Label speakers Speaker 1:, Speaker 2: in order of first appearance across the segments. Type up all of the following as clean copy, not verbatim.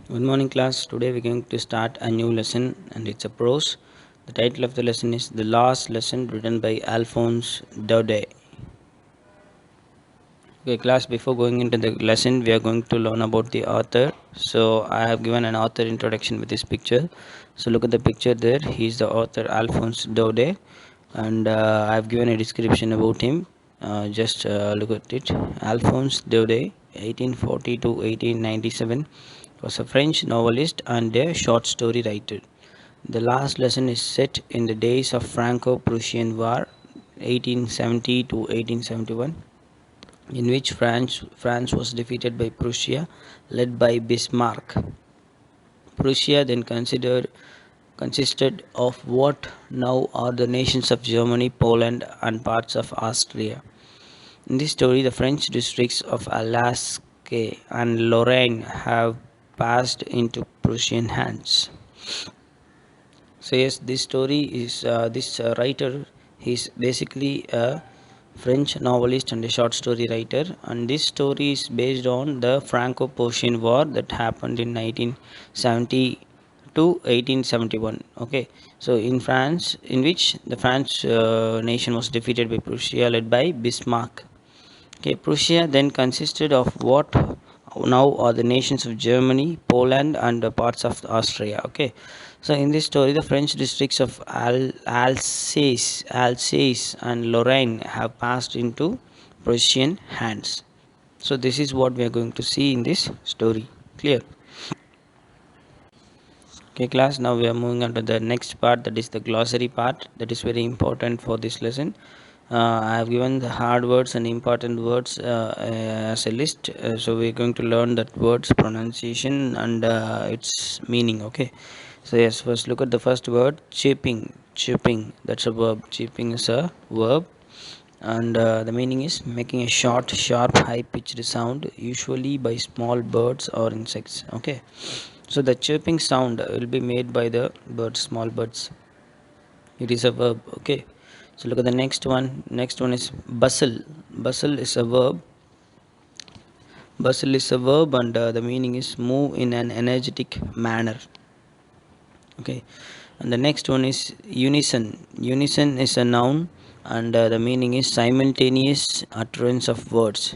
Speaker 1: Good morning, class. Today we're going to start a new lesson and it's a prose. The title of the lesson is The Last Lesson, written by Alphonse Daudet. Okay, class, before going into the lesson, we are going to learn about the author. So, I have given an author introduction with this picture. So, look at the picture there. He is the author Alphonse Daudet, and I have given a description about him. Just look at it. Alphonse Daudet, 1840 to 1897, was a French novelist and a short story writer. The last lesson is set in the days of Franco-Prussian War, 1870 to 1871, in which France was defeated by Prussia, led by Bismarck. Prussia then consisted of what now are the nations of Germany, Poland, and parts of Austria. In this story, the French districts of Alsace and Lorraine have passed into Prussian hands. So yes, this story is this writer. He's basically a French novelist and a short story writer, and this story is based on the Franco-Prussian War that happened in 1970 to 1871. Okay, so in France, in which the French nation was defeated by Prussia, led by Bismarck. Okay, Prussia then consisted of what now are the nations of Germany, Poland, and parts of Austria. Okay, so in this story, the French districts of Alsace, and Lorraine have passed into Prussian hands. So this is what we are going to see in this story. Clear? Okay, class. Now we are moving on to the next part, that is the glossary part. That is very important for this lesson. I have given the hard words and important words as a list. So we are going to learn that words pronunciation and its meaning. Okay. So yes, first look at the first word, chirping. Chirping. That's a verb. Chirping is a verb, and the meaning is making a short, sharp, high-pitched sound, usually by small birds or insects. Okay. So the chirping sound will be made by the birds, small birds. It is a verb. Okay, so look at the next one is bustle. Bustle is a verb. Bustle is a verb, and the meaning is move in an energetic manner. Okay, and the next one is unison. Unison is a noun, and the meaning is simultaneous utterance of words.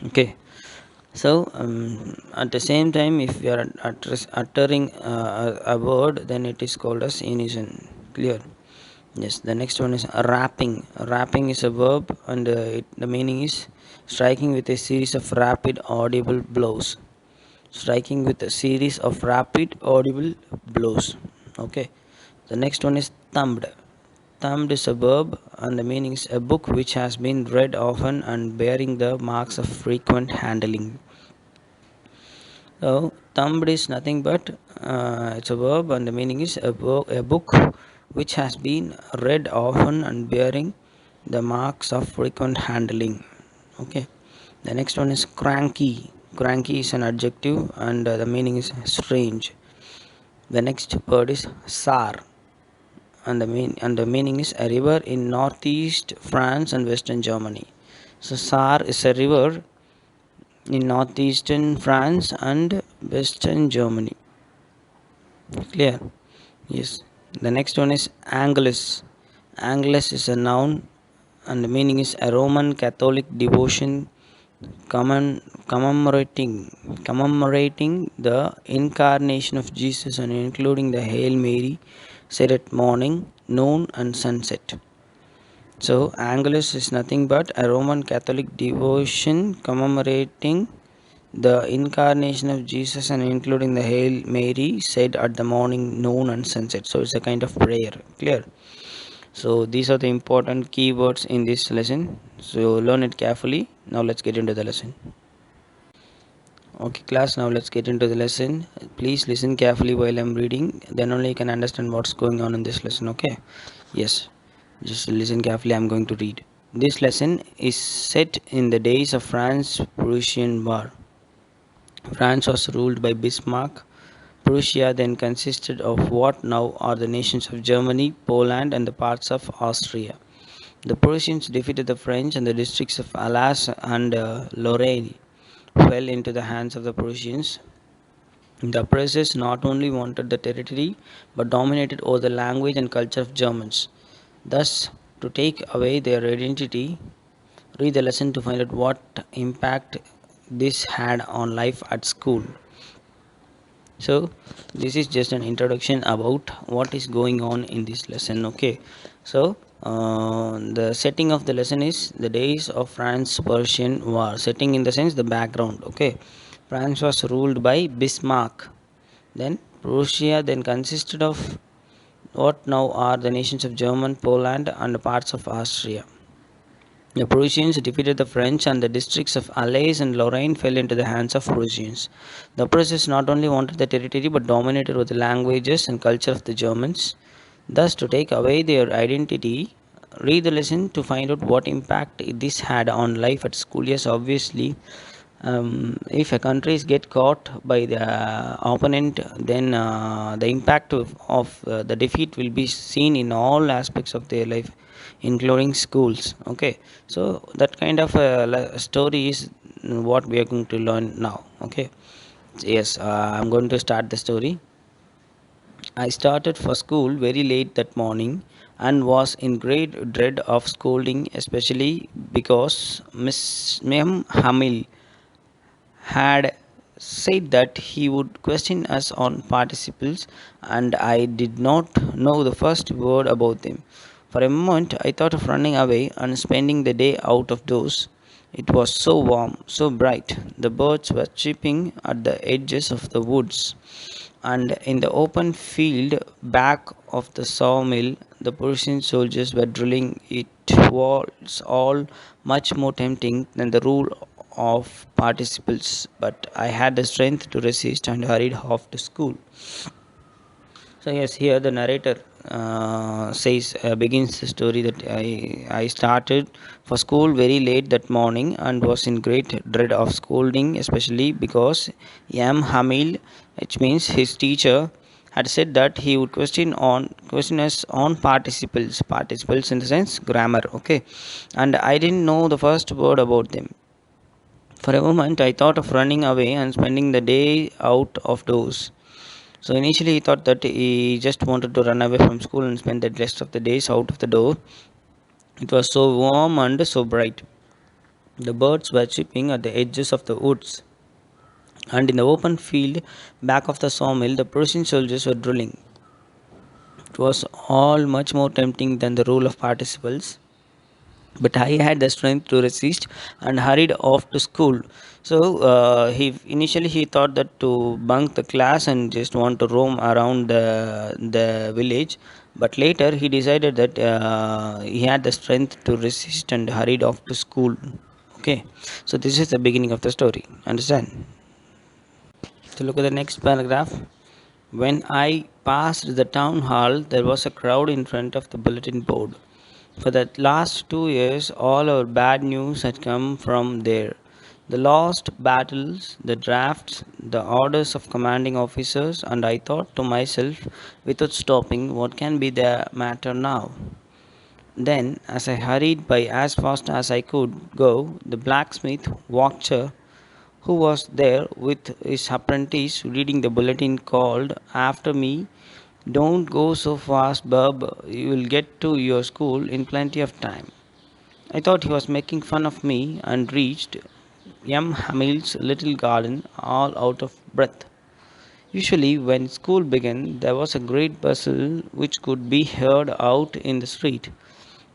Speaker 1: Okay, so at the same time, if we are uttering a word, then it is called as unison. Clear? Yes, the next one is rapping. Rapping is a verb, and the meaning is striking with a series of rapid audible blows. Striking with a series of rapid audible blows. Okay. The next one is thumbed. Thumbed is a verb, and the meaning is a book which has been read often and bearing the marks of frequent handling. So, thumbed is nothing but it's a verb, and the meaning is a book which has been read often and bearing the marks of frequent handling. Okay. The next one is cranky. Cranky is an adjective, and the meaning is strange. The next word is Sar, and the meaning is a river in northeast France and western Germany. So Sar is a river in northeastern France and western Germany. Clear? Yes. The next one is Angelus. Angelus is a noun, and the meaning is a Roman Catholic devotion commemorating the incarnation of Jesus and including the Hail Mary said at morning, noon, and sunset. So, Angelus is nothing but a Roman Catholic devotion commemorating the incarnation of Jesus and including the Hail Mary said at the morning, noon, and sunset. So, it's a kind of prayer. Clear? So, these are the important keywords in this lesson. So, learn it carefully. Now, let's get into the lesson. Okay, class, now let's get into the lesson. Please listen carefully while I'm reading, then only you can understand what's going on in this lesson. Okay, yes, just listen carefully. I'm going to read. This lesson is set in the days of France-Prussian War. France was ruled by Bismarck. Prussia then consisted of what now are the nations of Germany, Poland, and the parts of Austria. The Prussians defeated the French, and the districts of Alsace and Lorraine fell into the hands of the Prussians. The oppressors not only wanted the territory but dominated over the language and culture of Germans. Thus, to take away their identity, read the lesson to find out what impact this had on life at school. So this is just an introduction about what is going on in this lesson. Okay, so the setting of the lesson is the days of France-Persian war. Setting in the sense the background. Okay, France was ruled by Bismarck. Then Prussia then consisted of what now are the nations of Germany, Poland, and parts of Austria. The Prussians defeated the French, and the districts of Alsace and Lorraine fell into the hands of Prussians. The oppressors not only wanted the territory but dominated with the languages and culture of the Germans. Thus, to take away their identity, read the lesson to find out what impact this had on life at school. Yes, obviously, if a countries get caught by the opponent, then the impact of the defeat will be seen in all aspects of their life, including schools. Okay, so that kind of story is what we are going to learn now. Okay, yes, I'm going to start the story. I started for school very late that morning and was in great dread of scolding, especially because Miss Mem Hamil had said that he would question us on participles, and I did not know the first word about them. For a moment, I thought of running away and spending the day out of doors. It was so warm, so bright. The birds were chirping at the edges of the woods, and in the open field back of the sawmill, the Persian soldiers were drilling. It was all much more tempting than the rule of participles, but I had the strength to resist and hurried off to school. So yes, here the narrator says begins the story that I started for school very late that morning and was in great dread of scolding, especially because Yam Hamil, which means his teacher, had said that he would question us on participles in the sense grammar. Okay, and I didn't know the first word about them. For a moment, I thought of running away and spending the day out of doors. So initially, he thought that he just wanted to run away from school and spend the rest of the days out of the door. It was so warm and so bright. The birds were chirping at the edges of the woods, and in the open field back of the sawmill, the Persian soldiers were drilling. It was all much more tempting than the rule of participles, but I had the strength to resist and hurried off to school. So he initially he thought that to bunk the class and just want to roam around the village, but later he decided that he had the strength to resist and hurried off to school. Okay, so this is the beginning of the story. Understand? So look at the next paragraph. When I passed the town hall, there was a crowd in front of the bulletin board. For the last 2 years, all our bad news had come from there. The lost battles, the drafts, the orders of commanding officers, and I thought to myself, without stopping, what can be the matter now? Then, as I hurried by as fast as I could go, the blacksmith, Watcher, who was there with his apprentice reading the bulletin, called after me, "Don't go so fast, bub. You will get to your school in plenty of time." I thought he was making fun of me and reached M. Hamil's little garden all out of breath. Usually, when school began, there was a great bustle which could be heard out in the street.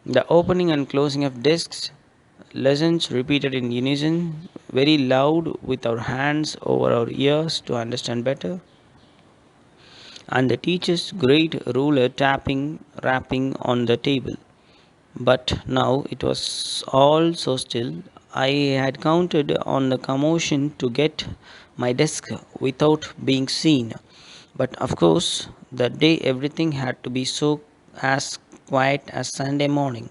Speaker 1: The opening and closing of desks, lessons repeated in unison, very loud with our hands over our ears to understand better, and the teacher's great ruler rapping on the table. But now it was all so still. I had counted on the commotion to get my desk without being seen. But of course, that day everything had to be so as quiet as Sunday morning.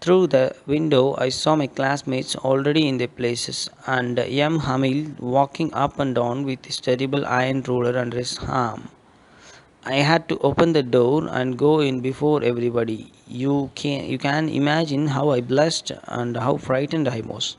Speaker 1: Through the window, I saw my classmates already in their places, and young Hamil walking up and down with his terrible iron ruler under his arm. I had to open the door and go in before everybody. You can imagine how I blushed and how frightened I was.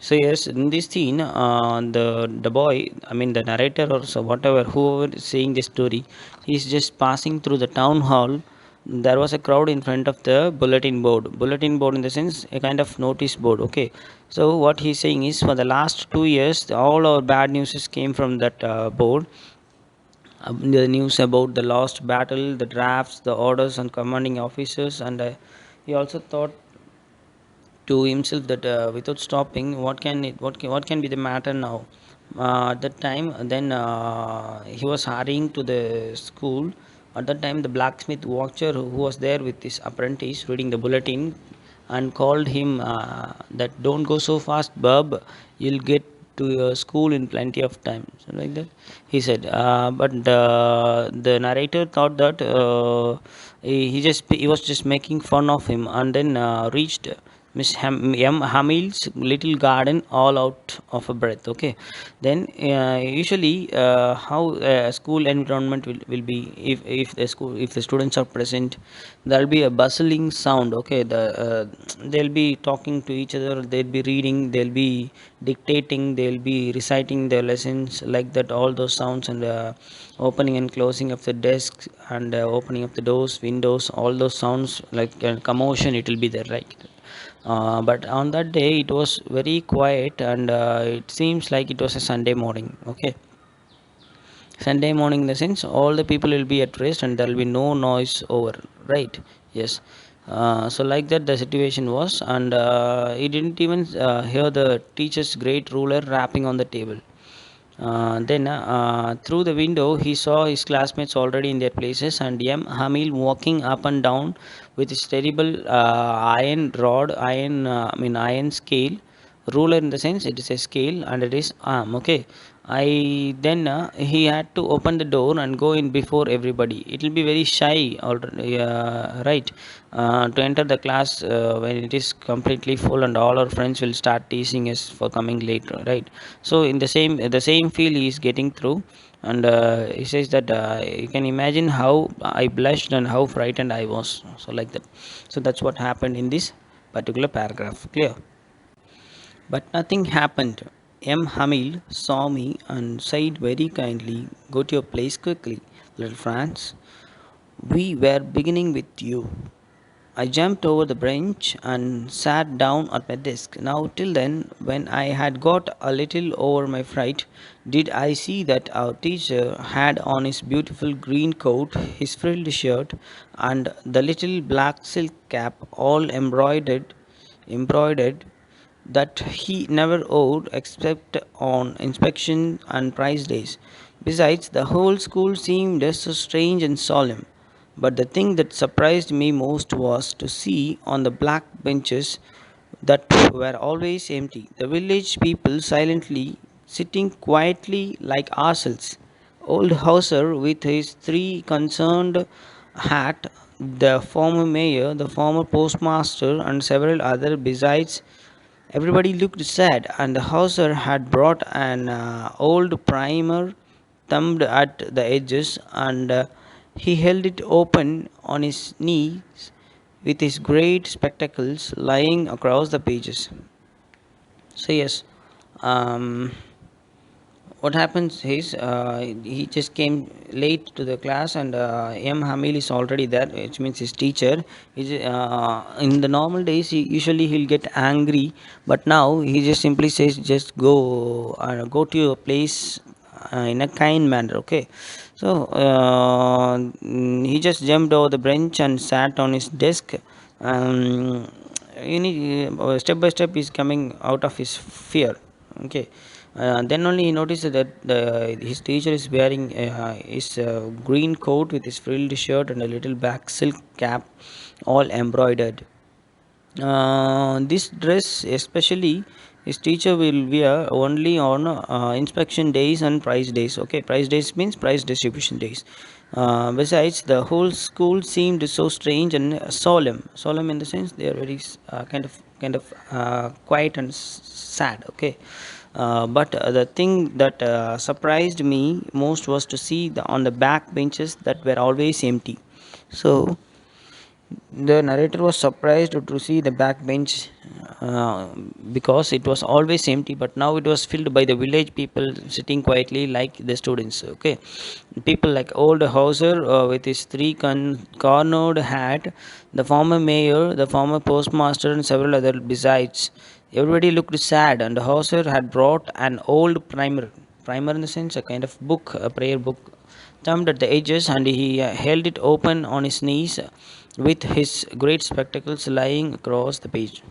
Speaker 1: So yes, in this scene, the boy, I mean the narrator or so whatever, whoever is saying the story, he's just passing through the town hall. There was a crowd in front of the bulletin board. Bulletin board in the sense a kind of notice board. Okay, so what he's saying is for the last 2 years, all our bad news came from that board. The news about the lost battle, the drafts, the orders and commanding officers, and he also thought to himself that without stopping what can be the matter now. At that time then he was hurrying to the school. At that time the blacksmith watcher who was there with his apprentice reading the bulletin and called him that don't go so fast bub, you'll get to your school in plenty of time, so like that he said. But the narrator thought that he was just making fun of him, and then reached Miss M. Hamil's little garden all out of a breath. Okay, then usually how school environment will be if the school if the students are present, there'll be a bustling sound. Okay, they'll be talking to each other, they'll be reading, they'll be dictating, they'll be reciting their lessons like that. All those sounds and opening and closing of the desks and opening of the doors, windows, all those sounds like commotion. It will be there, right? But on that day it was very quiet, and it seems like it was a Sunday morning. Okay, Sunday morning in the sense all the people will be at rest and there will be no noise over, right? Yes. So like that the situation was, and he didn't even hear the teacher's great ruler rapping on the table. Then through the window he saw his classmates already in their places, and M. Hamil walking up and down with his terrible iron rod, iron scale, ruler in the sense it is a scale and it is arm. Okay, I then he had to open the door and go in before everybody. It will be very shy, already, right? To enter the class when it is completely full and all our friends will start teasing us for coming late, right? So in the same feel he is getting through, and he says that you can imagine how I blushed and how frightened I was. So like that. So that's what happened in this particular paragraph. Clear? But nothing happened. M. Hamil saw me and said very kindly, go to your place quickly, little Franz. We were beginning with you. I jumped over the bench and sat down at my desk. Now, till then, when I had got a little over my fright, did I see that our teacher had on his beautiful green coat, his frilled shirt, and the little black silk cap all embroidered that he never owed except on inspection and prize days. Besides, the whole school seemed so strange and solemn. But the thing that surprised me most was to see on the black benches that were always empty the village people silently sitting quietly like ourselves. Old Hauser, with his three concerned hat, the former mayor, the former postmaster, and several other besides. Everybody looked sad, and the Hauser had brought an old primer thumbed at the edges, and he held it open on his knees with his great spectacles lying across the pages. So, yes, um, what happens is he just came late to the class, and M. Hamil is already there, which means his teacher. In the normal days, usually he'll get angry, but now he just simply says, just go to your place in a kind manner. Okay, so he just jumped over the bench and sat on his desk. Um, Step by step, he's coming out of his fear. Okay, then only he noticed that his teacher is wearing his green coat with his frilled shirt and a little black silk cap, all embroidered. This dress, especially, his teacher will wear only on inspection days and prize days. Okay, prize days means prize distribution days. Besides, the whole school seemed so strange and solemn. Solemn in the sense they are very kind of quiet and sad. Okay, but the thing that surprised me most was to see on the back benches that were always empty. So the narrator was surprised to see the backbench uh, because it was always empty, but now it was filled by the village people sitting quietly like the students. Okay, people like old Hauser with his cornered hat, the former mayor, the former postmaster, and several other besides. Everybody looked sad, and Hauser had brought an old primer in the sense a kind of book, a prayer book, thumbed at the edges, and he held it open on his knees with his great spectacles lying across the page.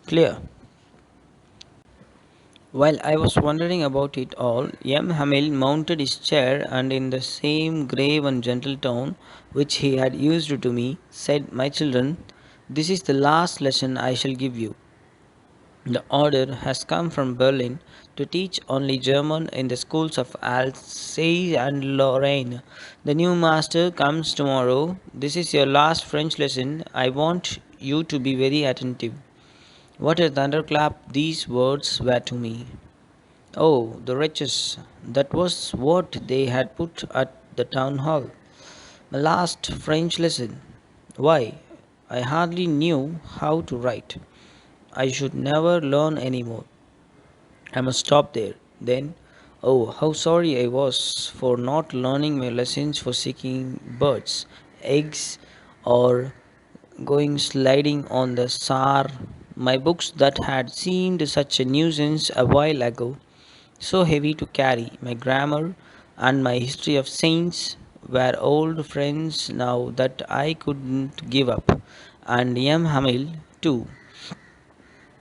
Speaker 1: Clear. While I was wondering about it all, M. Hamil mounted his chair and, in the same grave and gentle tone which he had used to me, said, "My children, this is the last lesson I shall give you. The order has come from Berlin to teach only German in the schools of Alsace and Lorraine. The new master comes tomorrow. This is your last French lesson. I want you to be very attentive." What a thunderclap these words were to me! Oh, the wretches! That was what they had put at the town hall. My last French lesson. Why, I hardly knew how to write. I should never learn any more. I must stop there. Then, oh, how sorry I was for not learning my lessons for seeking birds, eggs, or going sliding on the Saar. My books that had seemed such a nuisance a while ago, so heavy to carry. My grammar and my history of saints were old friends now that I couldn't give up. And M. Hamil, too.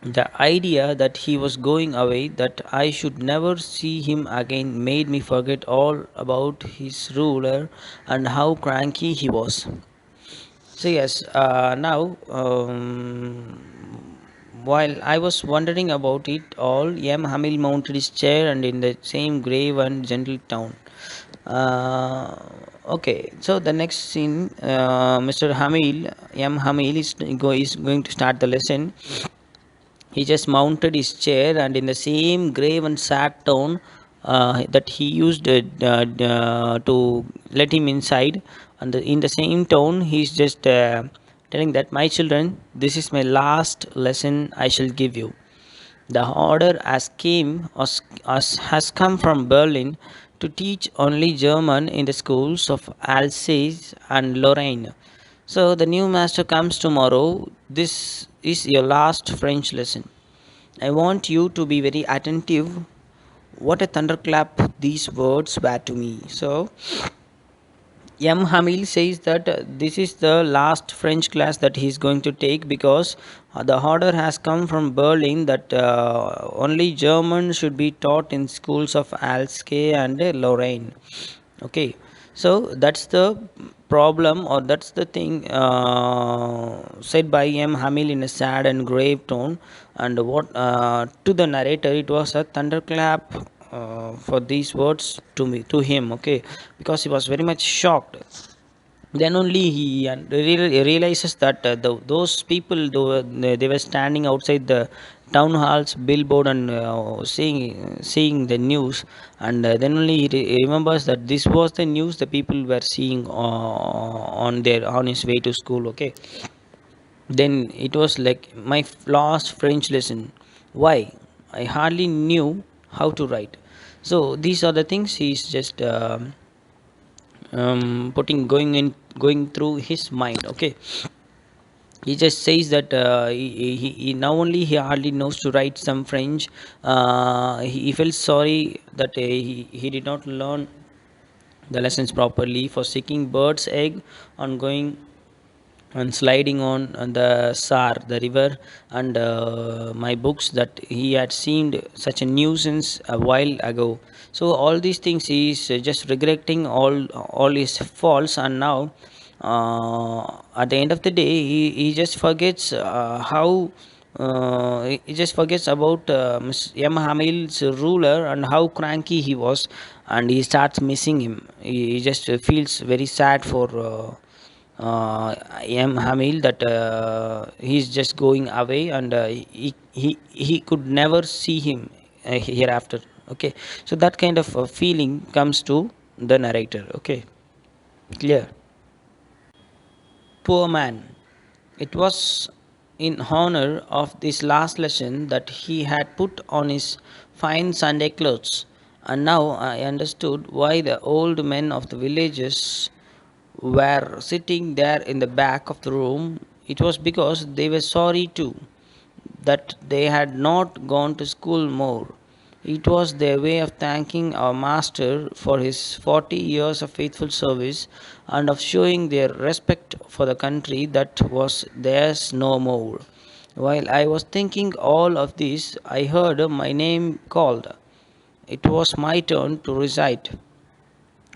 Speaker 1: The idea that he was going away, that I should never see him again, made me forget all about his ruler and how cranky he was. So yes, now while I was wondering about it all, M. Hamil mounted his chair and, in the same grave and gentle tone. Uh, okay, so the next scene, Mr. Hamil, M. Hamil is going to start the lesson. He just mounted his chair and, in the same grave and sad tone that he used to let him inside, and in the same tone, he's just telling that, "My children, this is my last lesson I shall give you. The order has come from Berlin to teach only German in the schools of Alsace and Lorraine. So the new master comes tomorrow. This is your last French lesson. I want you to be very attentive." What a thunderclap these words were to me. So M. Hamil says that this is the last French class that he is going to take, because the order has come from Berlin that only German should be taught in schools of Alsace and Lorraine. Okay, so that's the problem, or that's the thing said by M. Hamil in a sad and grave tone. And what to the narrator, it was a thunderclap for these words to me, to him. Okay, because he was very much shocked. Then only he realizes that those people, they were standing outside the town hall's billboard and seeing the news. And then only he remembers that this was the news the people were seeing on his way to school. Okay, then it was like my last French lesson. Why, I hardly knew how to write. So these are the things he's just putting going through his mind. Okay, he just says that he now only he hardly knows to write some French. He felt sorry that he did not learn the lessons properly for seeking bird's egg on going and sliding on the Sar, the river, and my books that he had seemed such a nuisance a while ago. So all these things he is just regretting all his faults, and now at the end of the day, he just forgets how. He just forgets about M. Hamil's ruler and how cranky he was, and he starts missing him. He just feels very sad for M. Hamil, that he's just going away, and he could never see him hereafter. Okay, so that kind of feeling comes to the narrator. Okay, clear. Poor man. It was in honor of this last lesson that he had put on his fine Sunday clothes. And now I understood why the old men of the villages were sitting there in the back of the room. It was because they were sorry too that they had not gone to school more. It was their way of thanking our Master for his 40 years of faithful service and of showing their respect for the country that was theirs no more. While I was thinking all of this, I heard my name called. It was my turn to recite.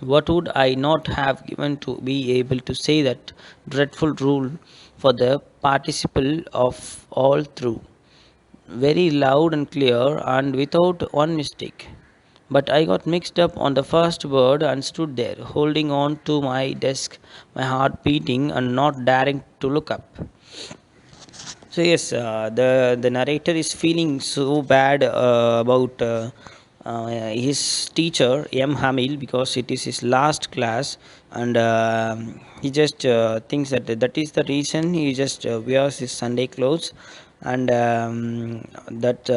Speaker 1: What would I not have given to be able to say that dreadful rule for the participle of all through? Very loud and clear and without one mistake. But I got mixed up on the first word and stood there, holding on to my desk, my heart beating and not daring to look up. So yes, the narrator is feeling so bad about his teacher M. Hamil because it is his last class, and he just thinks that that is the reason he just wears his Sunday clothes, and that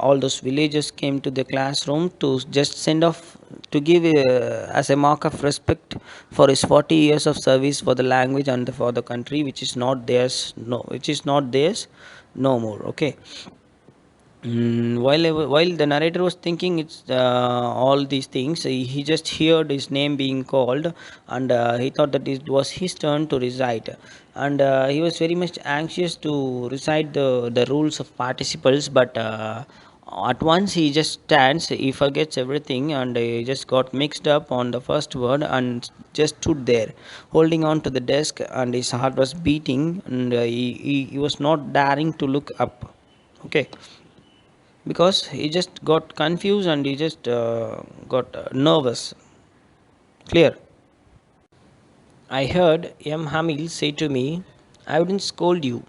Speaker 1: all those villagers came to the classroom to just send off to give as a mark of respect for his 40 years of service for the language and for the country which is not theirs, no, which is not theirs no more. Okay. While the narrator was thinking it's all these things, he just heard his name being called, and he thought that it was his turn to recite, and he was very much anxious to recite the rules of participles, but at once he just stands, he forgets everything, and he just got mixed up on the first word and just stood there holding on to the desk, and his heart was beating, and he was not daring to look up. Okay, because he just got confused and he just got nervous. Clear. I heard M. Hamil say to me, I wouldn't scold you,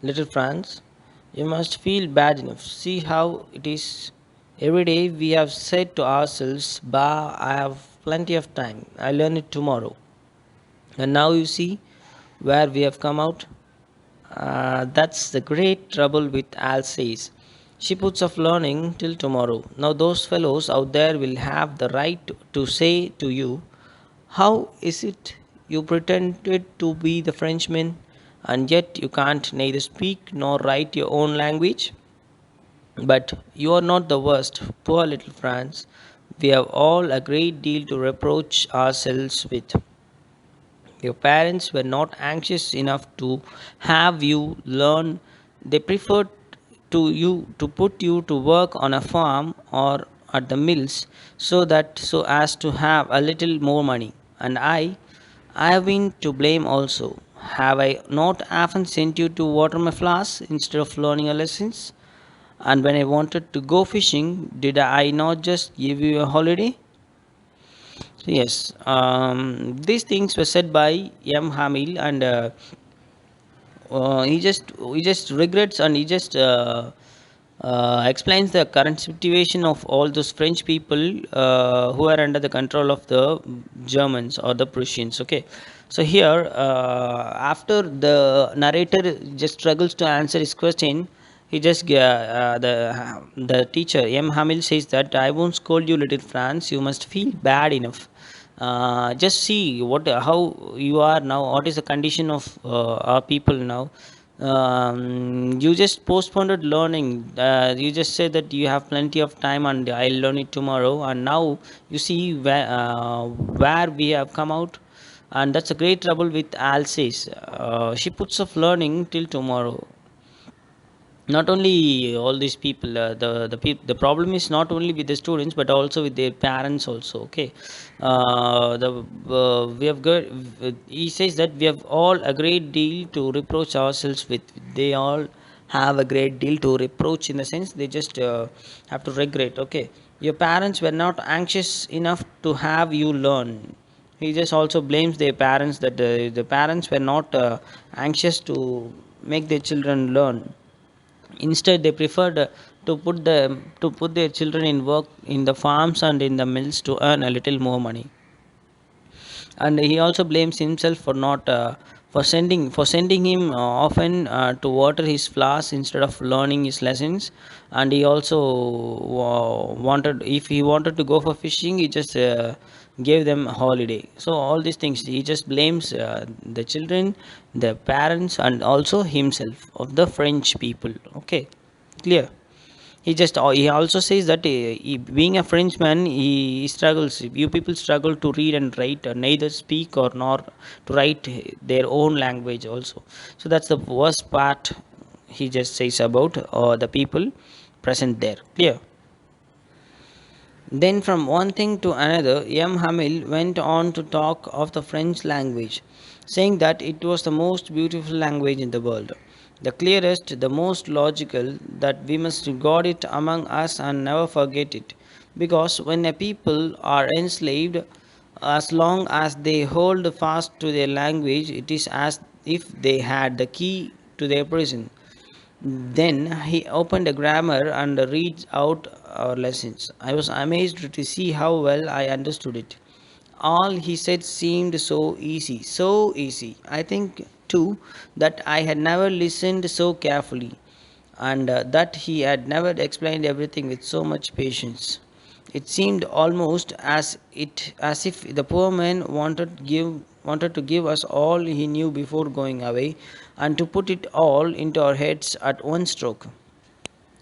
Speaker 1: little Franz. You must feel bad enough. See how it is. Every day we have said to ourselves, Bah, I have plenty of time. I'll learn it tomorrow. And now you see where we have come out. That's the great trouble with Alsace. She puts off learning till tomorrow. Now, those fellows out there will have the right to say to you, how is it you pretended to be the Frenchman and yet you can't neither speak nor write your own language? But you are not the worst, poor little France. We have all a great deal to reproach ourselves with. Your parents were not anxious enough to have you learn. They preferred to put you to work on a farm or at the mills so as to have a little more money. And I have been to blame also. Have I not often sent you to water my flowers instead of learning your lessons? And when I wanted to go fishing, did I not just give you a holiday? Yes, these things were said by M. Hamil, and he just regrets, and he just explains the current situation of all those French people who are under the control of the Germans or the Prussians. Okay, so here after the narrator just struggles to answer his question, he just the teacher M. Hamil says that I won't scold you, little France. You must feel bad enough. Just see what how you are now. What is the condition of our people now? You just postponed learning. You just said that you have plenty of time and I'll learn it tomorrow. And now you see where we have come out, and that's a great trouble with Alsace. She puts off learning till tomorrow. Not only all these people, the problem is not only with the students but also with their parents also. Okay, the we have got, he says that we have all a great deal to reproach ourselves with. They all have a great deal to reproach, in the sense they just have to regret. Okay, your parents were not anxious enough to have you learn. He just also blames their parents that the parents were not anxious to make their children learn. Instead, they preferred to put their children in work in the farms and in the mills to earn a little more money. And he also blames himself for not for sending him often to water his flowers instead of learning his lessons. And he also wanted, if he wanted to go for fishing, he just gave them a holiday. So all these things he just blames the children, the parents, and also himself of the French people. Okay, clear. He also says that being a Frenchman, he struggles. You people struggle to read and write, neither speak or nor to write their own language also. So that's the worst part. He just says about the people present there. Clear. Then, from one thing to another, M. Hamil went on to talk of the French language, saying that it was the most beautiful language in the world, the clearest, the most logical, that we must regard it among us and never forget it. Because when a people are enslaved, as long as they hold fast to their language, it is as if they had the key to their prison. Then he opened a grammar and read out our lessons. I was amazed to see how well I understood it. All he said seemed so easy, so easy. I think, too, that I had never listened so carefully, and that he had never explained everything with so much patience. It seemed almost as if the poor man wanted to give us all he knew before going away, and to put it all into our heads at one stroke.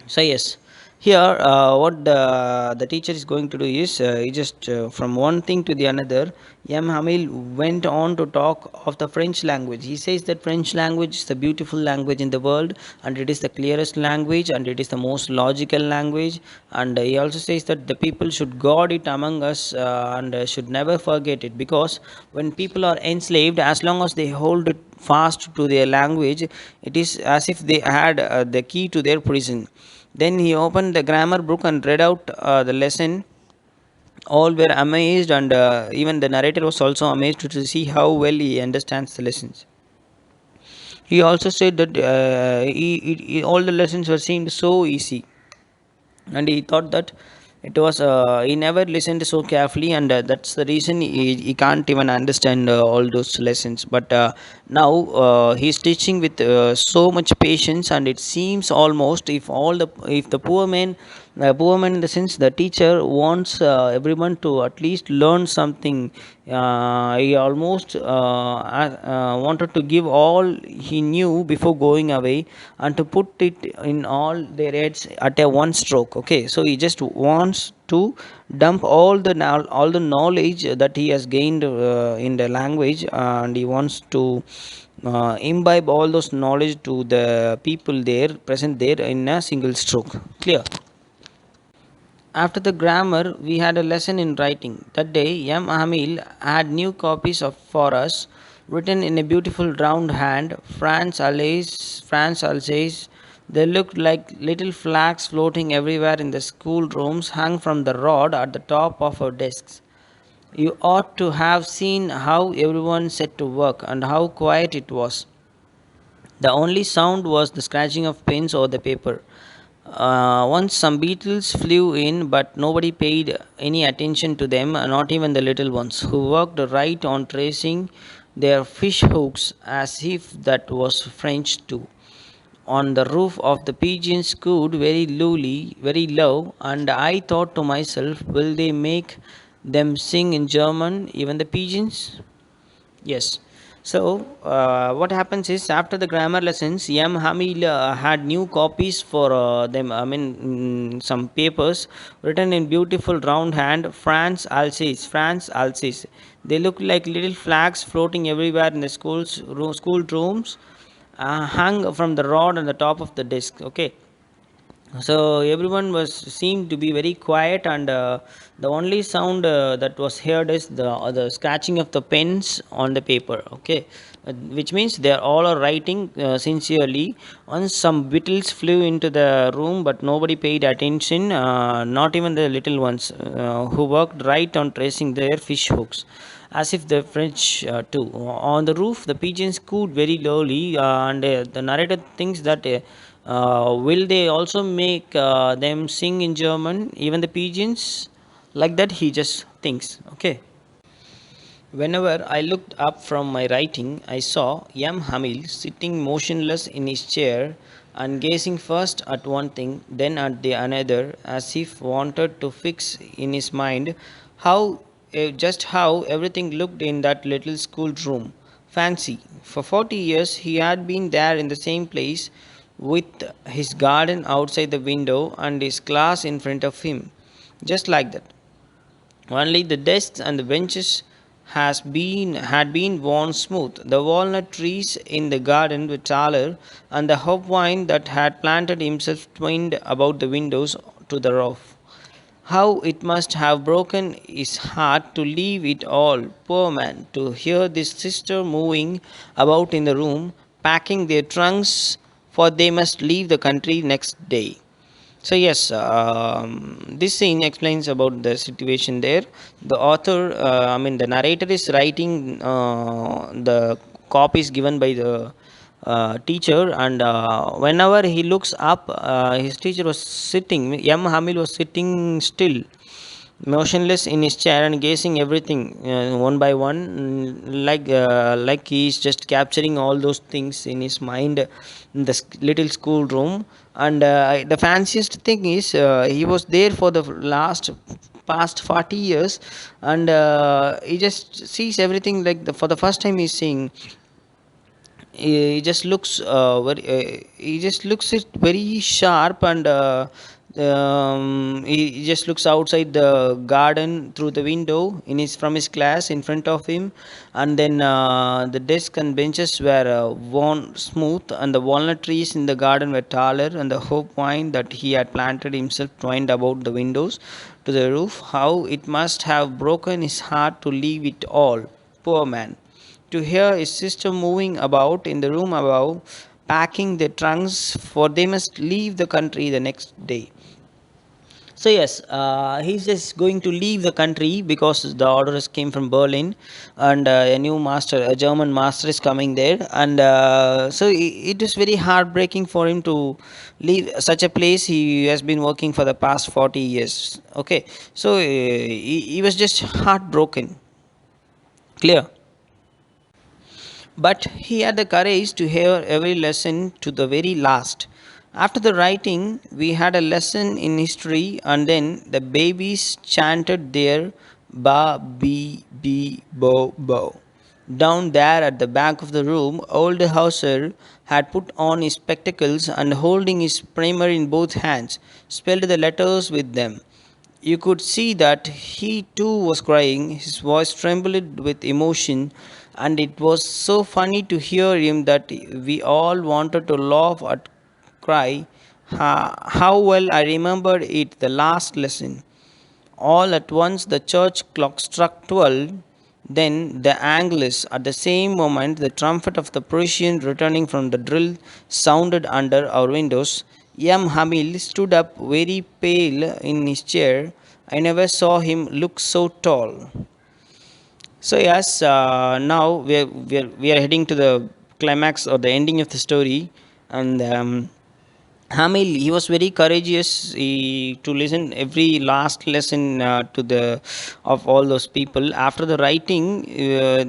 Speaker 1: So yes, here what the teacher is going to do is he just from one thing to the another. M. Hamil went on to talk of the French language. He says that French language is the beautiful language in the world, and it is the clearest language, and it is the most logical language. And he also says that the people should guard it among us, and should never forget it, because when people are enslaved, as long as they hold it fast to their language, it is as if they had the key to their prison. Then he opened the grammar book and read out the lesson. All were amazed, and even the narrator was also amazed to see how well he understands the lessons. He also said that all the lessons were seemed so easy, and he thought that it was he never listened so carefully, and that's the reason he can't even understand all those lessons. But now he's teaching with so much patience, and it seems almost if the poor man in the sense the teacher wants everyone to at least learn something. He almost wanted to give all he knew before going away, and to put it in all their heads at a one stroke. Okay, so he just wants to dump all the knowledge that he has gained in the language, and he wants to imbibe all those knowledge to the people there present there in a single stroke. Clear. After the grammar, we had a lesson in writing. That day, M. Hamil had new copies of for us, written in a beautiful round hand, France Alsace, France Alsace. They looked like little flags floating everywhere in the schoolrooms, hung from the rod at the top of our desks. You ought to have seen how everyone set to work, and how quiet it was. The only sound was the scratching of pens over the paper. Once some beetles flew in, but nobody paid any attention to them, not even the little ones, who worked right on tracing their fish hooks as if that was French too. On the roof of the pigeons cooed very low, and I thought to myself, will they make them sing in German, even the pigeons? Yes. So, what happens is after the grammar lessons, M. Hamil had new copies for them. I mean, some papers written in beautiful round hand, France Alsace, France Alsace. They look like little flags floating everywhere in the school rooms, hung from the rod on the top of the desk. Okay, so everyone was seemed to be very quiet, and the only sound that was heard is the scratching of the pens on the paper. Okay, which means they are all are writing sincerely. Once some beetles flew into the room, but nobody paid attention, not even the little ones, who worked right on tracing their fish hooks as if the French too. On the roof, the pigeons cooed very lowly, and the narrator thinks that will they also make them sing in German, even the pigeons? Like that, he just thinks. Okay. Whenever I looked up from my writing, I saw M. Hamil sitting motionless in his chair and gazing first at one thing, then at the another, as if wanted to fix in his mind how just how everything looked in that little school room. Fancy, for 40 years he had been there in the same place, with his garden outside the window and his class in front of him, just like that. Only the desks and the benches had been worn smooth. The walnut trees in the garden were taller, and the hopvine that had planted himself twined about the windows to the roof. How it must have broken his heart to leave it all, poor man, to hear this sister moving about in the room, packing their trunks, for they must leave the country next day. So yes, this scene explains about the situation there. The author, the narrator is writing the copies given by the teacher, and whenever he looks up, his teacher was sitting. M. Hamil was sitting still, motionless in his chair and gazing everything one by one, like he is just capturing all those things in his mind in the little school room. And the fanciest thing is he was there for the last past 40 years, and he just sees everything like for the first time he's seeing. He just looks it very sharp, and he just looks outside the garden through the window in his from his class in front of him. And then the desk and benches were worn smooth, and the walnut trees in the garden were taller, and the hope vine that he had planted himself twined about the windows to the roof. How it must have broken his heart to leave it all, poor man, to hear his sister moving about in the room above, packing their trunks, for they must leave the country the next day. So yes, he's just going to leave the country because the orders came from Berlin, and a new master, a German master, is coming there, and it is very heartbreaking for him to leave such a place. He has been working for the past 40 years. Okay, so he was just heartbroken. Clear. But he had the courage to hear every lesson to the very last. After the writing, we had a lesson in history, and then the babies chanted their ba, be, be, bo, bo. Down there at the back of the room, old Hauser had put on his spectacles and, holding his primer in both hands, spelled the letters with them. You could see that he too was crying. His voice trembled with emotion, and it was so funny to hear him that we all wanted to laugh at cry. How well I remembered it, the last lesson. All at once the church clock struck 12, then the Angelus. At the same moment, the trumpet of the Prussian returning from the drill sounded under our windows. M. Hamil stood up very pale in his chair. I never saw him look so tall. So yes, now we are heading to the climax or the ending of the story, and Hamil, he was very courageous to listen every last lesson to the of all those people. After the writing,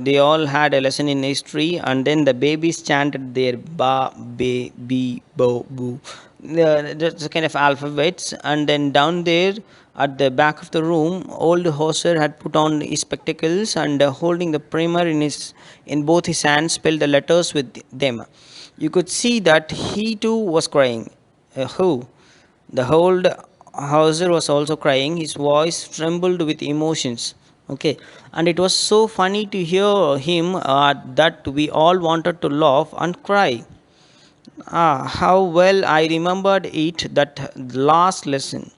Speaker 1: they all had a lesson in history, and then the babies chanted their ba, be, bi, bo, boo. That's the kind of alphabets, and then down there at the back of the room, old Hauser had put on his spectacles and holding the primer in both his hands, spelled the letters with them. You could see that he too was crying. Who? The old Hauser was also crying. His voice trembled with emotions. Okay, and it was so funny to hear him that we all wanted to laugh and cry. Ah, how well I remembered it, that last lesson.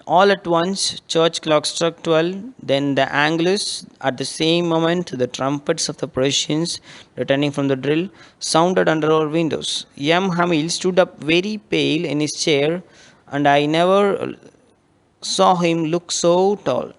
Speaker 1: All at once, church clock struck 12, then the Angelus. At the same moment, the trumpets of the Prussians, returning from the drill, sounded under our windows. M. Hamil stood up very pale in his chair, and I never saw him look so tall.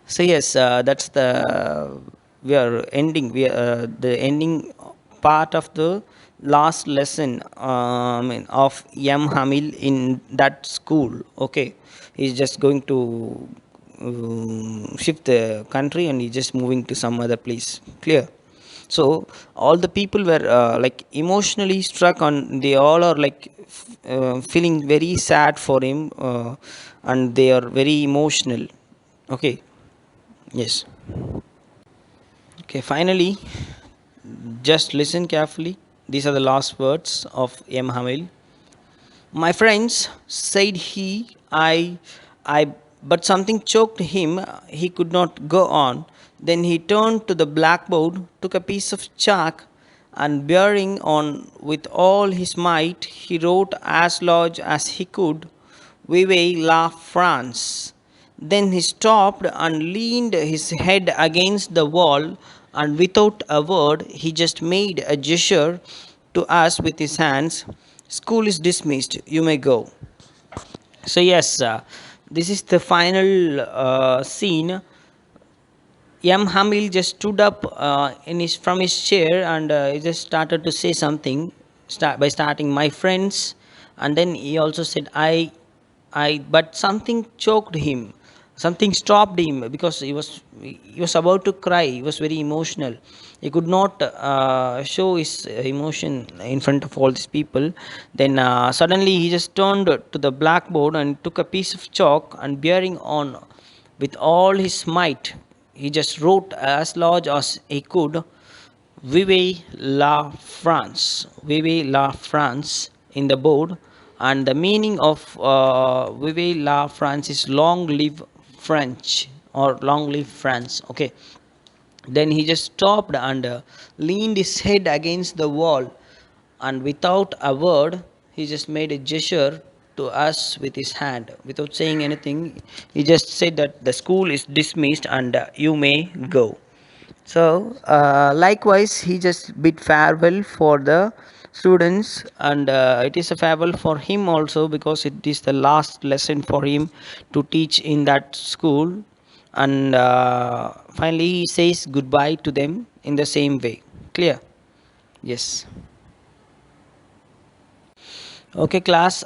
Speaker 1: So yes, that's the we are ending. The ending part of the last lesson. Of M. Hamil in that school. Okay, he's just going to shift the country, and he's just moving to some other place. Clear? So all the people were like emotionally struck, and they all are like feeling very sad for him, and they are very emotional. Okay. Yes. Okay, finally, just listen carefully. These are the last words of M. Hamil. My friends, said he, but something choked him. He could not go on. Then he turned to the blackboard, took a piece of chalk, and bearing on with all his might, he wrote as large as he could, Vive la France. Then he stopped and leaned his head against the wall, and without a word, he just made a gesture to us with his hands. School is dismissed. You may go. So, yes, this is the final scene. M. Hamil just stood up from his chair, and he just started to say something by starting, my friends, and then he also said, but something choked him, something stopped him, because he was about to cry. He was very emotional. He could not show his emotion in front of all these people. Then suddenly he just turned to the blackboard and took a piece of chalk, and bearing on with all his might, he just wrote as large as he could, Vive la France, Vive la France in the board. And the meaning of Vive la France is long live French, or long live France. Okay. Then he just stopped and leaned his head against the wall, and without a word, he just made a gesture to us with his hand. Without saying anything, he just said that the school is dismissed, and you may go. So, likewise, he just bid farewell for the students, and it is a farewell for him also, because it is the last lesson for him to teach in that school. And finally, he says goodbye to them in the same way. Clear? Yes. Okay, class.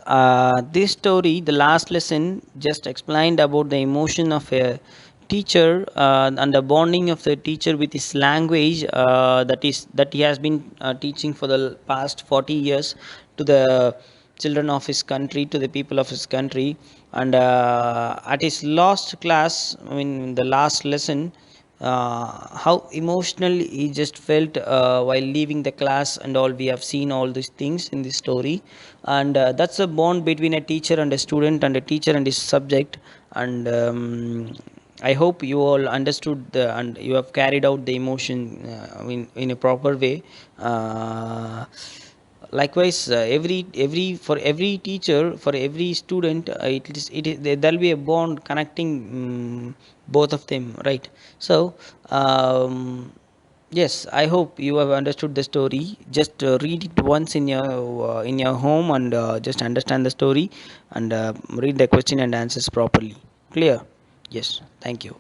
Speaker 1: This story, the last lesson, just explained about the emotion of a teacher, and the bonding of the teacher with his language, that he has been teaching for the past 40 years to the children of his country, to the people of his country. And at his last class, I mean, the last lesson, how emotional he just felt while leaving the class and all. We have seen all these things in this story, and that's a bond between a teacher and a student, and a teacher and his subject. And I hope you all understood and you have carried out the emotion in a proper way. Likewise, for every teacher, for every student, there'll be a bond connecting both of them, right? So yes, I hope you have understood the story. Just read it once in your home, and just understand the story, and read the question and answers properly. Clear? Yes, thank you.